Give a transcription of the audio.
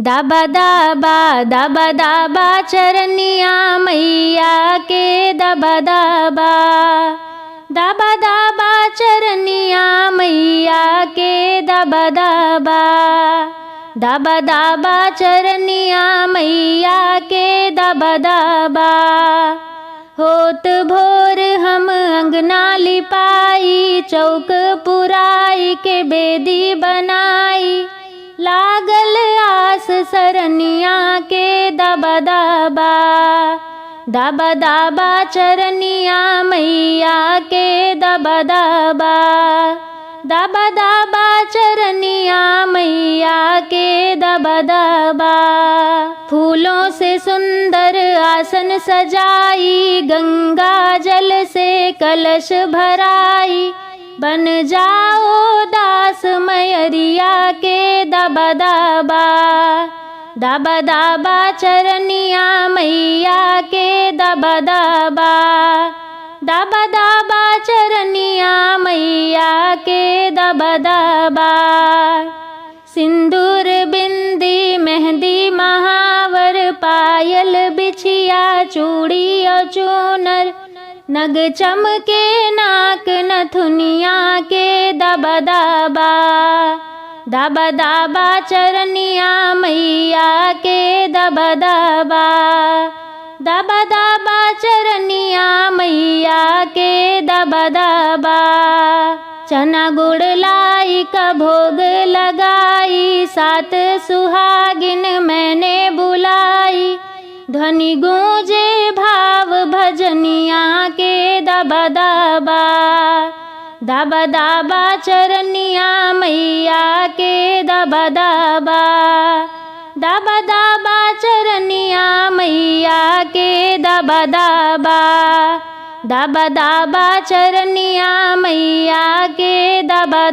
दाबा दाबा चरनिया मैया के दाबा दाबा चरनिया मैया के दाबा दाबा चरनिया मैया के दाबा होत भोर हम अंगना लिपाई चौक पुराई के बेदी बनाई लागल आस सरनिया के दाबा दाबा चरनिया मैया के दाबा दाबा चरनिया मैया के दाबा फूलों से सुंदर आसन सजाई गंगा जल से कलश भराई बन जाओ दास मैरिया के दाबा दाबा चरनिया मैया के दाबा दाबा चरनिया मैया के दाबा सिंदूर बिंदी मेहंदी महावर पायल बिछिया चूड़ी और चूनर नग चमके नाक नथुनिया के दाबा दाबा चरनिया मैया के दाबा दाबा चरनिया मैया के दाबा चना गुड़ लाई का भोग लगाई सात सुहागिन मैंने बुलाई ध्वनि गूंजे भाव भजनिया के दाबा दाबा चरनिया मैया के दाबा दाबा चरनिया मैया के दाबा दाबा चरनिया मैया के दाबा